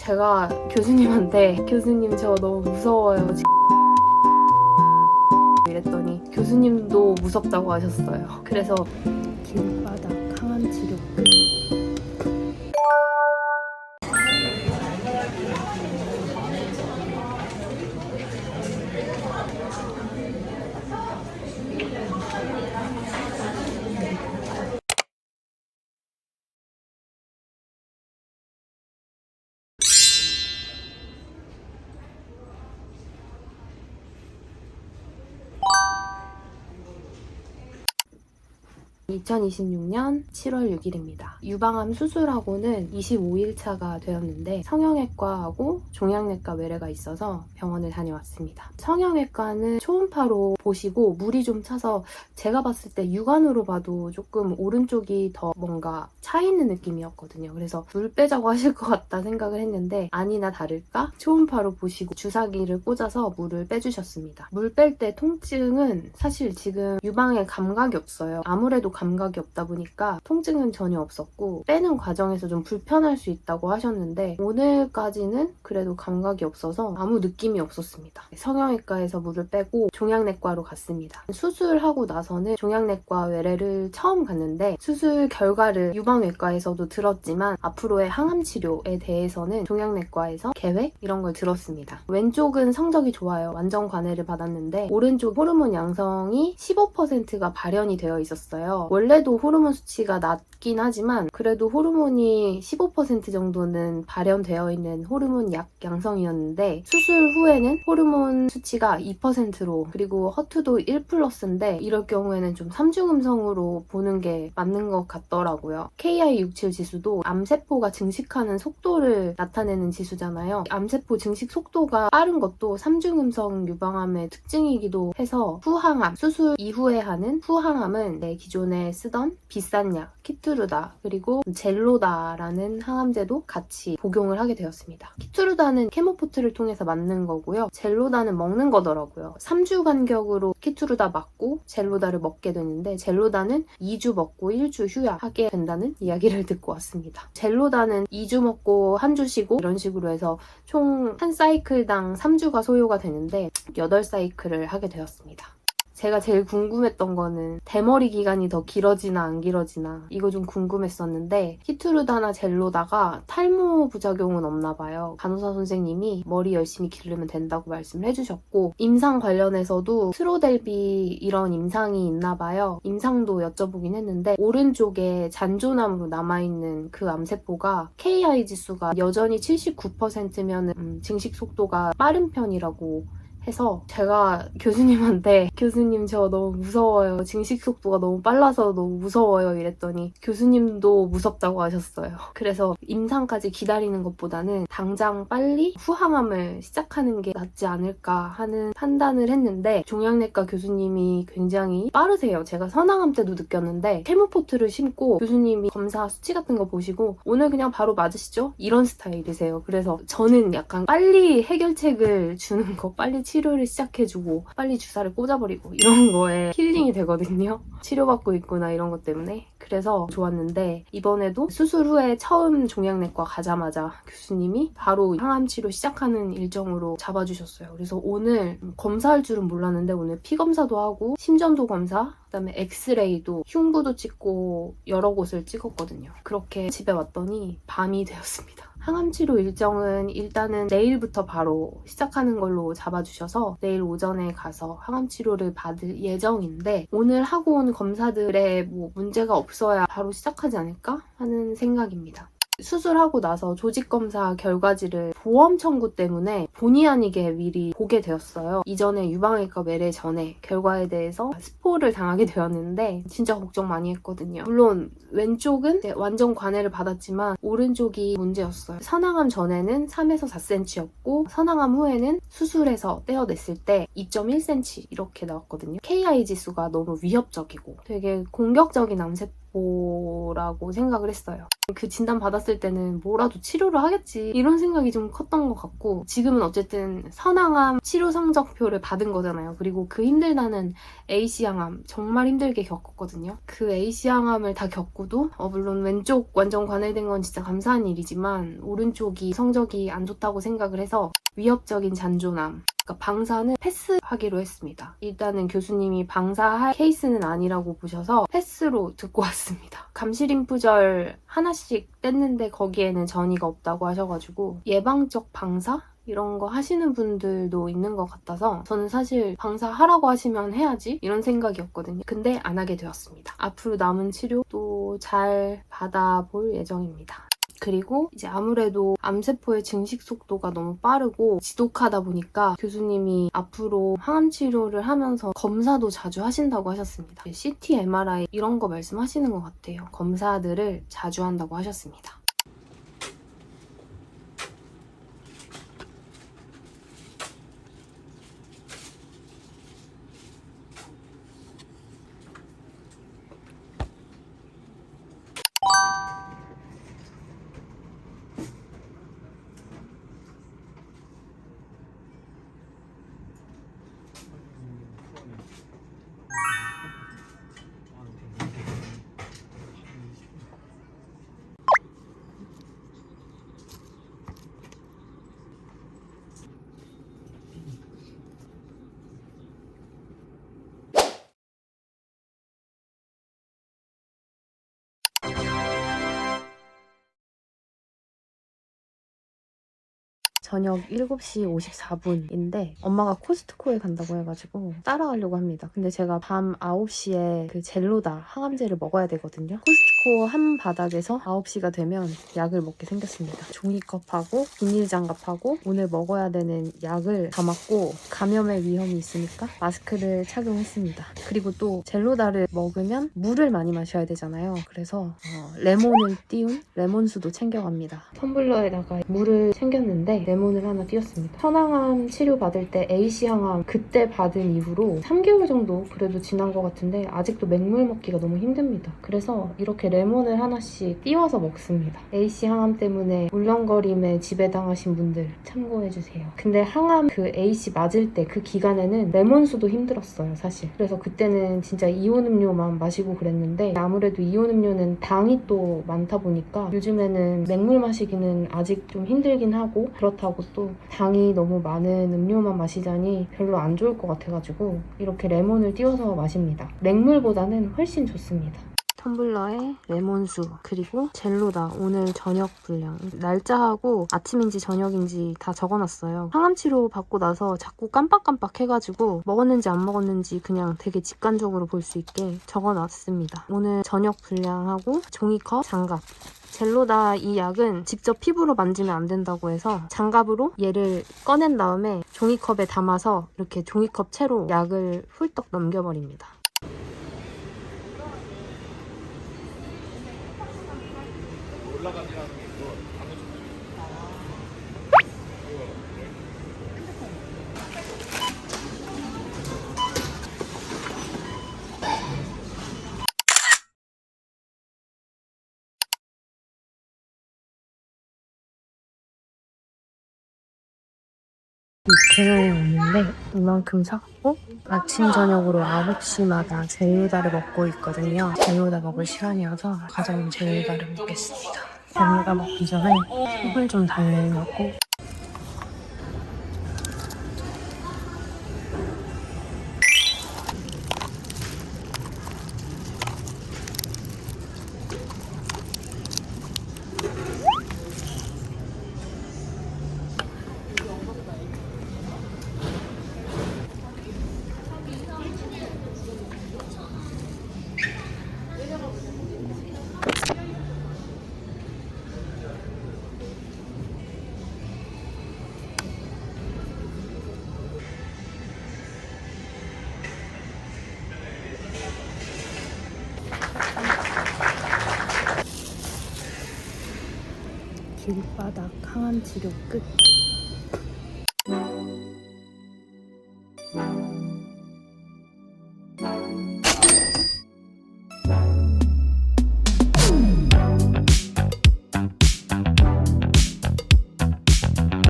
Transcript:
제가 교수님한테 교수님 저 너무 무서워요 이랬더니 교수님도 무섭다고 하셨어요. 그래서 길바닥 항암 치료 끝. (2026년 7월 6일입니다) 유방암 수술하고는 25일차가 되었는데 성형외과하고 종양내과 외래가 있어서 병원을 다녀왔습니다. 성형외과는 초음파로 보시고 물이 좀 차서 제가 봤을 때 육안으로 봐도 조금 오른쪽이 더 뭔가 차 있는 느낌이었거든요. 그래서 물 빼자고 하실 것 같다 생각을 했는데 아니나 다를까 초음파로 보시고 주사기를 꽂아서 물을 빼주셨습니다. 물 뺄 때 통증은 사실 지금 유방에 감각이 없어요. 아무래도 감각이 없다 보니까 통증은 전혀 없었고 빼는 과정에서 좀 불편할 수 있다고 하셨는데 오늘까지는 그래도 감각이 없어서 아무 느낌이 없었습니다. 성형외과에서 물을 빼고 종양내과로 갔습니다. 수술하고 나서는 종양내과 외래를 처음 갔는데 수술 결과를 유방외과에서도 들었지만 앞으로의 항암 치료에 대해서는 종양내과에서 계획 이런 걸 들었습니다. 왼쪽은 성적이 좋아요. 완전 관해를 받았는데 오른쪽 호르몬 양성이 15%가 발현이 되어 있었어요. 원래도 호르몬 수치가 낮긴 하지만 그래도 호르몬이 15% 정도는 발현되어 있는 호르몬 약 양성이었는데 수술 후에는 호르몬 수치가 2%로 그리고 허투도 1+인데 이럴 경우에는 좀 삼중음성으로 보는 게 맞는 것 같더라고요. KI67 지수도 암세포가 증식하는 속도를 나타내는 지수잖아요. 암세포 증식 속도가 빠른 것도 삼중음성 유방암의 특징이기도 해서 후항암, 수술 이후에 하는 후항암은 기존에 쓰던 비싼 약 키투르다 그리고 젤로다라는 항암제도 같이 복용을 하게 되었습니다. 키투르다는 케모포트를 통해서 맞는 거고요. 젤로다는 먹는 거더라고요. 3주 간격으로 키투르다 맞고 젤로다를 먹게 되는데 젤로다는 2주 먹고 1주 휴약하게 된다는 이야기를 듣고 왔습니다. 젤로다는 2주 먹고 1주 쉬고 이런 식으로 해서 총 한 사이클당 3주가 소요가 되는데 8사이클을 하게 되었습니다. 제가 제일 궁금했던 거는 대머리 기간이 더 길어지나 안 길어지나 이거 좀 궁금했었는데 키투르다나 젤로다가 탈모 부작용은 없나 봐요. 간호사 선생님이 머리 열심히 기르면 된다고 말씀을 해주셨고 임상 관련해서도 트로델비 이런 임상이 있나 봐요. 임상도 여쭤보긴 했는데 오른쪽에 잔존암으로 남아있는 그 암세포가 KI 지수가 여전히 79%면 증식 속도가 빠른 편이라고 해서 제가 교수님한테 교수님 저 너무 무서워요. 증식 속도가 너무 빨라서 너무 무서워요 이랬더니 교수님도 무섭다고 하셨어요. 그래서 임상까지 기다리는 것보다는 당장 빨리 후항암을 시작하는 게 낫지 않을까 하는 판단을 했는데 종양내과 교수님이 굉장히 빠르세요. 제가 선항암 때도 느꼈는데 케모포트를 심고 교수님이 검사 수치 같은 거 보시고 오늘 그냥 바로 맞으시죠? 이런 스타일이세요. 그래서 저는 약간 빨리 해결책을 주는 거 빨리 치료를 시작해주고 빨리 주사를 꽂아버리고 이런 거에 힐링이 되거든요. 치료받고 있구나 이런 것 때문에. 그래서 좋았는데 이번에도 수술 후에 처음 종양내과 가자마자 교수님이 바로 항암 치료 시작하는 일정으로 잡아주셨어요. 그래서 오늘 검사할 줄은 몰랐는데 오늘 피 검사도 하고 심전도 검사 그다음에 엑스레이도 흉부도 찍고 여러 곳을 찍었거든요. 그렇게 집에 왔더니 밤이 되었습니다. 항암치료 일정은 일단은 내일부터 바로 시작하는 걸로 잡아주셔서 내일 오전에 가서 항암치료를 받을 예정인데 오늘 하고 온 검사들에 뭐 문제가 없어야 바로 시작하지 않을까 하는 생각입니다. 수술하고 나서 조직검사 결과지를 보험 청구 때문에 본의 아니게 미리 보게 되었어요. 이전에 유방외과 외래 전에 결과에 대해서 스포를 당하게 되었는데 진짜 걱정 많이 했거든요. 물론 왼쪽은 완전 관해를 받았지만 오른쪽이 문제였어요. 선항암 전에는 3에서 4cm였고 선항암 후에는 수술해서 떼어냈을 때 2.1cm 이렇게 나왔거든요. KI 지수가 너무 위협적이고 되게 공격적인 공포라고 생각을 했어요. 그 진단 받았을 때는 뭐라도 치료를 하겠지 이런 생각이 좀 컸던 것 같고, 지금은 어쨌든 선항암 치료 성적표를 받은 거잖아요. 그리고 그 힘들다는 A씨항암 정말 힘들게 겪었거든요. 그 A씨항암을 다 겪고도 물론 왼쪽 완전 관할된 건 진짜 감사한 일이지만 오른쪽이 성적이 안 좋다고 생각을 해서 위협적인 잔존암, 그러니까 방사는 패스하기로 했습니다. 일단은 교수님이 방사할 케이스는 아니라고 보셔서 패스로 듣고 왔습니다. 감시림프절 하나씩 뗐는데 거기에는 전이가 없다고 하셔가지고 예방적 방사? 이런 거 하시는 분들도 있는 것 같아서 저는 사실 방사하라고 하시면 해야지 이런 생각이었거든요. 근데 안 하게 되었습니다. 앞으로 남은 치료도 잘 받아볼 예정입니다. 그리고 이제 아무래도 암세포의 증식 속도가 너무 빠르고 지독하다 보니까 교수님이 앞으로 항암 치료를 하면서 검사도 자주 하신다고 하셨습니다. CT, MRI 이런 거 말씀하시는 것 같아요. 검사들을 자주 한다고 하셨습니다. 저녁 7시 54분인데 엄마가 코스트코에 간다고 해가지고 따라가려고 합니다. 근데 제가 밤 9시에 그 젤로다 항암제를 먹어야 되거든요. 코스트코 한 바닥에서 9시가 되면 약을 먹게 생겼습니다. 종이컵하고 비닐장갑하고 오늘 먹어야 되는 약을 담았고 감염의 위험이 있으니까 마스크를 착용했습니다. 그리고 또 젤로다를 먹으면 물을 많이 마셔야 되잖아요. 그래서 레몬을 띄운 레몬수도 챙겨갑니다. 텀블러에다가 물을 챙겼는데 레몬을 하나 띄웠습니다. 선항암 치료 받을 때 A씨항암 그때 받은 이후로 3개월 정도 그래도 지난 것 같은데 아직도 맹물 먹기가 너무 힘듭니다. 그래서 이렇게 레몬을 하나씩 띄워서 먹습니다. A씨항암 때문에 울렁거림에 지배당하신 분들 참고해주세요. 근데 항암 그 A씨 맞을 때 그 기간에는 레몬수도 힘들었어요, 사실. 그래서 그때는 진짜 이온 음료만 마시고 그랬는데 아무래도 이온 음료는 당이 또 많다 보니까 요즘에는 맹물 마시기는 아직 좀 힘들긴 하고, 그렇다고 또 당이 너무 많은 음료만 마시자니 별로 안 좋을 것 같아가지고 이렇게 레몬을 띄워서 마십니다. 맹물보다는 훨씬 좋습니다. 텀블러에 레몬수 그리고 젤로다 오늘 저녁 분량 날짜하고 아침인지 저녁인지 다 적어놨어요. 항암치료 받고 나서 자꾸 깜빡깜빡 해가지고 먹었는지 안 먹었는지 그냥 되게 직관적으로 볼 수 있게 적어놨습니다. 오늘 저녁 분량하고 종이컵, 장갑. 젤로다 이 약은 직접 피부로 만지면 안 된다고 해서 장갑으로 얘를 꺼낸 다음에 종이컵에 담아서 이렇게 종이컵 채로 약을 훌떡 넘겨버립니다. 이케아에 왔는데 이만큼 샀고 아침 저녁으로 9시마다 젤로다를 먹고 있거든요. 젤로다 먹을 시간이어서 가져온 젤로다를 먹겠습니다. 젤로다 먹기 전에 속을 좀 달래려고 길바닥 항암 치료 끝.